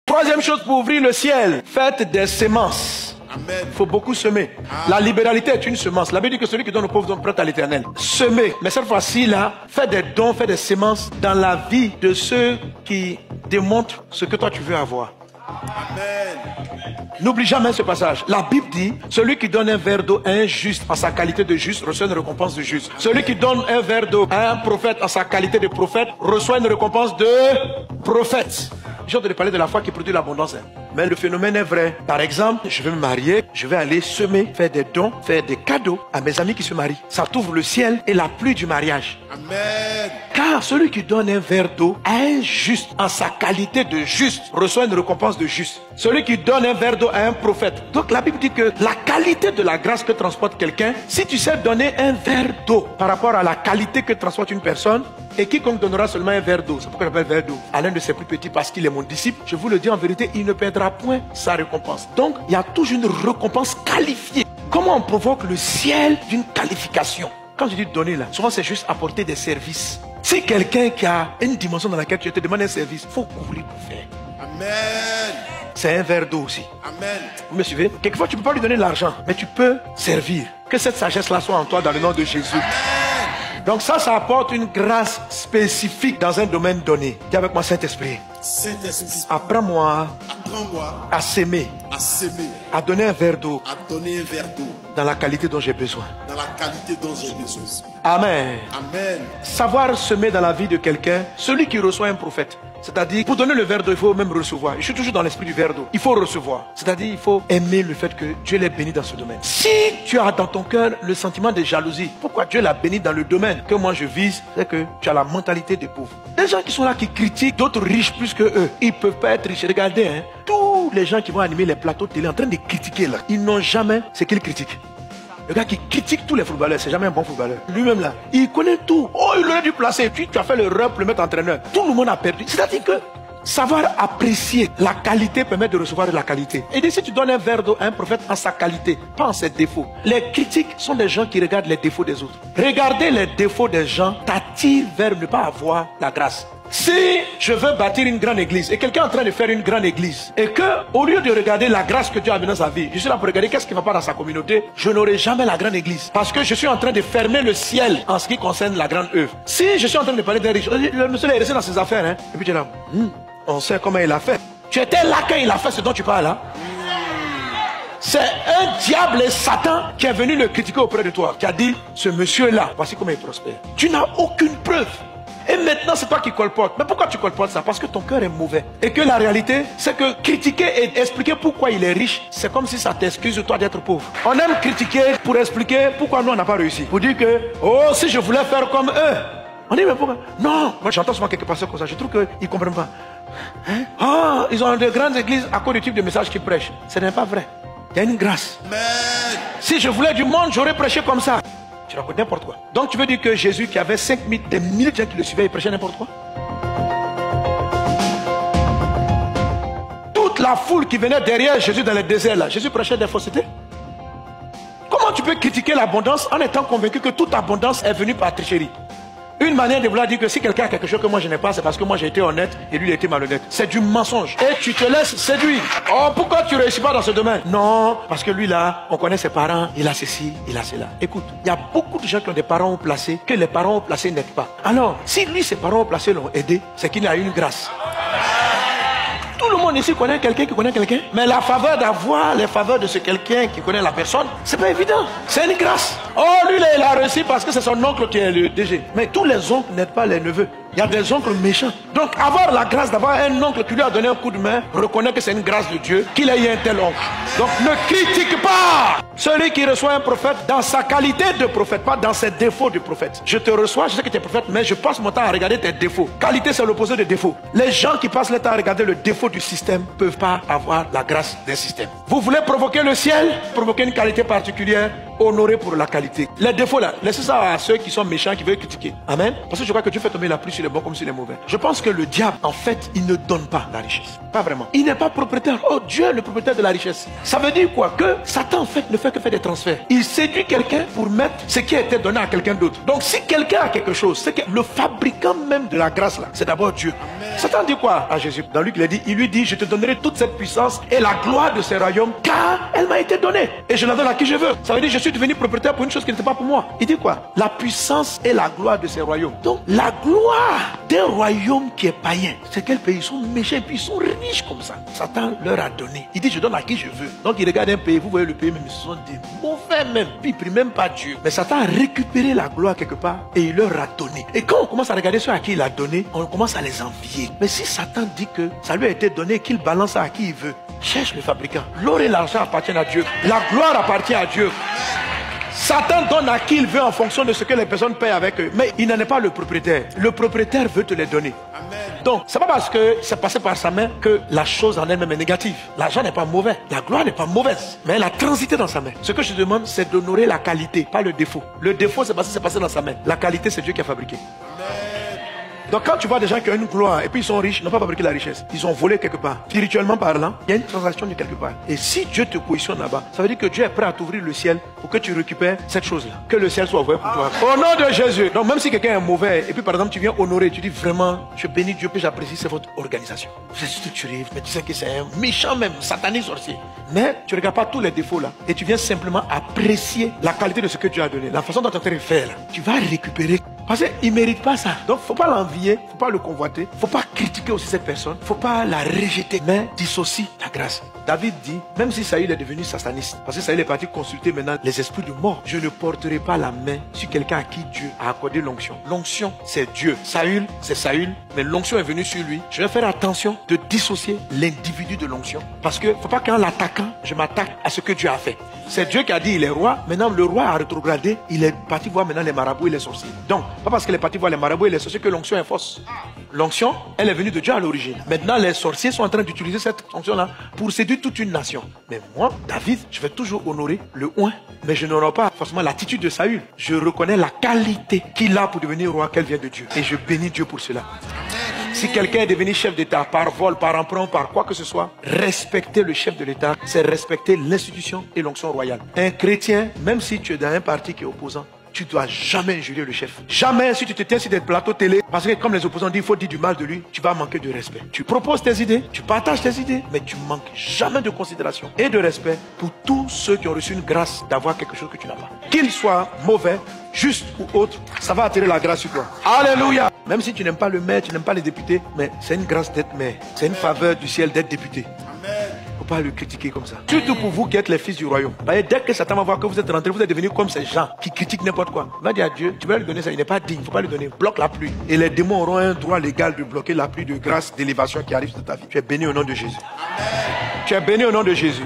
Troisième chose pour ouvrir le ciel, faites des semences. Amen. Il faut beaucoup semer. La libéralité est une semence. La Bible dit que celui qui donne aux pauvres donne prête à l'éternel. Semer. Mais cette fois-ci là, fais des dons, fais des semences dans la vie de ceux qui démontrent ce que toi tu veux avoir. Amen. N'oublie jamais ce passage. La Bible dit, celui qui donne un verre d'eau à un juste en sa qualité de juste reçoit une récompense de juste. Celui qui donne un verre d'eau à un prophète en sa qualité de prophète reçoit une récompense de prophète. J'ai entendu parler de la foi qui produit l'abondance. Mais le phénomène est vrai. Par exemple, je vais me marier, je vais aller semer, faire des dons, faire des cadeaux à mes amis qui se marient. Ça t'ouvre le ciel et la pluie du mariage. Amen. Car celui qui donne un verre d'eau à un juste en sa qualité de juste reçoit une récompense de juste. Celui qui donne un verre d'eau à un prophète. Donc la Bible dit que la qualité de la grâce que transporte quelqu'un, si tu sais donner un verre d'eau par rapport à la qualité que transporte une personne, et quiconque donnera seulement un verre d'eau, c'est pourquoi j'appelle verre d'eau, à l'un de ses plus petits parce qu'il est mon disciple, je vous le dis en vérité, il ne perdra point sa récompense. Donc il y a toujours une récompense qualifiée. Comment on provoque le ciel d'une qualification? Quand je dis donner là, souvent c'est juste apporter des services. Si quelqu'un qui a une dimension dans laquelle tu te demandes un service, il faut courir pour faire. Amen. C'est un verre d'eau aussi. Amen. Vous me suivez? Quelquefois tu ne peux pas lui donner l'argent, mais tu peux servir. Que cette sagesse-là soit en toi dans le nom de Jésus. Amen. Donc ça apporte une grâce spécifique dans un domaine donné. Dis avec moi, Saint-Esprit. Saint-Esprit, Apprends-moi apprends-moi à s'aimer, à s'aimer, à donner un verre d'eau à donner un verre d'eau dans la qualité dont j'ai besoin. dans la qualité dont j'ai besoin. Amen. Amen. Savoir semer dans la vie de quelqu'un, celui qui reçoit un prophète. C'est-à-dire, pour donner le verre d'eau, il faut même recevoir. Je suis toujours dans l'esprit du verre d'eau. Il faut recevoir. C'est-à-dire, il faut aimer le fait que Dieu l'ait béni dans ce domaine. Si tu as dans ton cœur le sentiment de jalousie, pourquoi Dieu l'a béni dans le domaine que moi je vise, c'est que tu as la mentalité des pauvres. Des gens qui sont là, qui critiquent d'autres riches plus que eux. Ils ne peuvent pas être riches. Regardez, hein, tous les gens qui vont animer les plateaux de télé en train de critiquer là, ils n'ont jamais ce qu'ils critiquent. Le gars qui critique tous les footballeurs, c'est jamais un bon footballeur. Lui-même là, il connaît tout. Oh, il aurait dû placer. Et puis tu as fait l'erreur pour le mettre entraîneur. Tout le monde a perdu. C'est-à-dire que savoir apprécier la qualité permet de recevoir de la qualité. Et si tu donnes un verre d'eau à un prophète en sa qualité, pas en ses défauts. Les critiques sont des gens qui regardent les défauts des autres. Regarder les défauts des gens t'attire vers ne pas avoir la grâce. Si je veux bâtir une grande église et quelqu'un est en train de faire une grande église et que, au lieu de regarder la grâce que Dieu a mis dans sa vie, je suis là pour regarder qu'est-ce qui ne va pas dans sa communauté, je n'aurai jamais la grande église. Parce que je suis en train de fermer le ciel en ce qui concerne la grande œuvre. Si je suis en train de parler d'un riche, le monsieur est resté dans ses affaires, hein, et puis tu es là, on sait comment il a fait. Tu étais là quand il a fait ce dont tu parles là. C'est un diable et Satan qui est venu le critiquer auprès de toi, qui a dit, ce monsieur-là, voici comment il prospère. Tu n'as aucune preuve. Et maintenant, c'est toi qui colportes. Mais pourquoi tu colportes ça? Parce que ton cœur est mauvais. Et que la réalité, c'est que critiquer et expliquer pourquoi il est riche, c'est comme si ça t'excuse toi d'être pauvre. On aime critiquer pour expliquer pourquoi nous, on n'a pas réussi. Pour dire que, oh, si je voulais faire comme eux. On dit, mais pourquoi? Non. Moi, j'entends souvent quelques pasteurs comme ça. Je trouve qu'ils ne comprennent pas. Hein? Ah, ils ont de grandes églises à cause du type de message qu'ils prêchent. Ce n'est pas vrai. Il y a une grâce. Amen. Si je voulais du monde, j'aurais prêché comme ça. Tu racontes n'importe quoi. Donc tu veux dire que Jésus qui avait 5000, des milliers de gens qui le suivaient, il prêchait n'importe quoi? Toute la foule qui venait derrière Jésus dans le désert là, Jésus prêchait des faussetés. Comment tu peux critiquer l'abondance en étant convaincu que toute abondance est venue par tricherie? Une manière de vouloir dire que si quelqu'un a quelque chose que moi je n'ai pas, c'est parce que moi j'ai été honnête et lui il a été malhonnête. C'est du mensonge. Et tu te laisses séduire. Oh, pourquoi tu ne réussis pas dans ce domaine? Non, parce que lui là, on connaît ses parents, il a ceci, il a cela. Écoute, il y a beaucoup de gens qui ont des parents haut placés, que les parents haut placés n'aident pas. Alors, si lui, ses parents haut placés l'ont aidé, c'est qu'il a eu une grâce. Tout le monde ici connaît quelqu'un qui connaît quelqu'un. Mais la faveur d'avoir les faveurs de ce quelqu'un qui connaît la personne, c'est pas évident. C'est une grâce. Oh, lui, là, il a réussi parce que c'est son oncle qui est le DG. Mais tous les oncles n'aident pas les neveux. Il y a des oncles méchants. Donc, avoir la grâce d'avoir un oncle qui lui a donné un coup de main, reconnaît que c'est une grâce de Dieu, qu'il ait eu un tel oncle. Donc, ne critique pas celui qui reçoit un prophète dans sa qualité de prophète, pas dans ses défauts de prophète. Je te reçois, je sais que tu es prophète, mais je passe mon temps à regarder tes défauts. Qualité, c'est l'opposé de défaut. Les gens qui passent le temps à regarder le défaut du système ne peuvent pas avoir la grâce d'un système. Vous voulez provoquer le ciel, provoquer une qualité particulière, honorer pour la qualité. Les défauts là, laissez ça à ceux qui sont méchants, qui veulent critiquer. Amen. Parce que je crois que Dieu fait tomber la pluie sur les bons comme sur les mauvais. Je pense que le diable, en fait, il ne donne pas la richesse. Pas vraiment. Il n'est pas propriétaire. Oh, Dieu est le propriétaire de la richesse. Ça veut dire quoi? Que Satan, en fait, ne fait que faire des transferts. Il séduit quelqu'un pour mettre ce qui a été donné à quelqu'un d'autre. Donc, si quelqu'un a quelque chose, c'est que le fabricant même de la grâce là, c'est d'abord Dieu. Amen. Satan dit quoi à Jésus? Dans Luc, il lui dit, je te donnerai toute cette puissance et la gloire de ces royaumes, car elle m'a été donnée. Et je la donne à qui je veux. Ça veut dire, je suis devenu propriétaire pour une chose qui n'était pas pour moi. Il dit quoi? La puissance et la gloire de ces royaumes. Donc, la gloire d'un royaume qui est païen, c'est quel pays? Ils sont méchants et puis ils sont riches comme ça. Satan leur a donné. Il dit, je donne à qui je veux. Donc, il regarde un pays, vous voyez le pays, même ils sont des mauvais même. Puis, ils ne prient même pas Dieu. Mais Satan a récupéré la gloire quelque part et il leur a donné. Et quand on commence à regarder ceux à qui il a donné, on commence à les envier. Mais si Satan dit que ça lui a été donné, qu'il balance à qui il veut, cherche le fabricant. L'or et l'argent appartiennent à Dieu. La gloire appartient à Dieu. Satan donne à qui il veut en fonction de ce que les personnes paient avec eux. Mais il n'en est pas le propriétaire. Le propriétaire veut te les donner. Donc, c'est pas parce que c'est passé par sa main que la chose en elle-même est négative. L'argent n'est pas mauvais. La gloire n'est pas mauvaise. Mais elle a transité dans sa main. Ce que je demande, c'est d'honorer la qualité, pas le défaut. Le défaut, c'est parce que c'est passé dans sa main. La qualité, c'est Dieu qui a fabriqué. Donc quand tu vois des gens qui ont une gloire et puis ils sont riches, ils n'ont pas fabriqué la richesse. Ils ont volé quelque part. Spirituellement parlant, il y a une transaction de quelque part. Et si Dieu te positionne là-bas, ça veut dire que Dieu est prêt à t'ouvrir le ciel pour que tu récupères cette chose-là. Que le ciel soit ouvert pour toi. Au nom de Jésus. Donc même si quelqu'un est mauvais et puis par exemple tu viens honorer, tu dis vraiment, je bénis Dieu et j'apprécie, c'est votre organisation. Vous êtes structuré, mais tu sais que c'est un méchant même, satanique sorcier. Mais tu ne regardes pas tous les défauts là. Et tu viens simplement apprécier la qualité de ce que Dieu a donné. La façon dont tu es en train de faire là. Tu vas récupérer. Parce qu'il ne mérite pas ça. Donc, il ne faut pas l'envier, il ne faut pas le convoiter, il ne faut pas critiquer aussi cette personne, il ne faut pas la rejeter, mais dissocie la grâce. David dit, même si Saül est devenu sataniste, parce que Saül est parti consulter maintenant les esprits de mort, je ne porterai pas la main sur quelqu'un à qui Dieu a accordé l'onction. L'onction, c'est Dieu. Saül, c'est Saül, mais l'onction est venue sur lui. Je vais faire attention de dissocier l'individu de l'onction. Parce qu'il ne faut pas qu'en l'attaquant, je m'attaque à ce que Dieu a fait. C'est Dieu qui a dit il est roi. Maintenant le roi a rétrogradé. Il est parti voir maintenant les marabouts et les sorciers. Donc, pas parce qu'il est parti voir les marabouts et les sorciers que l'onction est fausse. L'onction, elle est venue de Dieu à l'origine. Maintenant les sorciers sont en train d'utiliser cette onction-là pour séduire toute une nation. Mais moi, David, je vais toujours honorer le oint. Mais je n'aurai pas forcément l'attitude de Saül. Je reconnais la qualité qu'il a pour devenir roi, qu'elle vient de Dieu. Et je bénis Dieu pour cela. Si quelqu'un est devenu chef d'État par vol, par emprunt, par quoi que ce soit, respecter le chef de l'État, c'est respecter l'institution et l'onction royale. Un chrétien, même si tu es dans un parti qui est opposant, tu ne dois jamais injurier le chef. Jamais si tu te tiens sur des plateaux télé, parce que comme les opposants disent, il faut dire du mal de lui, tu vas manquer de respect. Tu proposes tes idées, tu partages tes idées, mais tu manques jamais de considération et de respect pour tous ceux qui ont reçu une grâce d'avoir quelque chose que tu n'as pas. Qu'il soit mauvais, juste ou autre, ça va attirer la grâce sur toi. Alléluia. Même si tu n'aimes pas le maire, tu n'aimes pas les députés, mais c'est une grâce d'être maire. C'est une faveur du ciel d'être député. Il ne faut pas le critiquer comme ça. Surtout pour vous qui êtes les fils du royaume. Dès que Satan va voir que vous êtes rentrés, vous êtes devenus comme ces gens qui critiquent n'importe quoi. Il va dire à Dieu, tu vas lui donner ça, il n'est pas digne, il ne faut pas lui donner. Bloque la pluie. Et les démons auront un droit légal de bloquer la pluie de grâce, d'élévation qui arrive sur ta vie. Tu es béni au nom de Jésus. Tu es béni au nom de Jésus.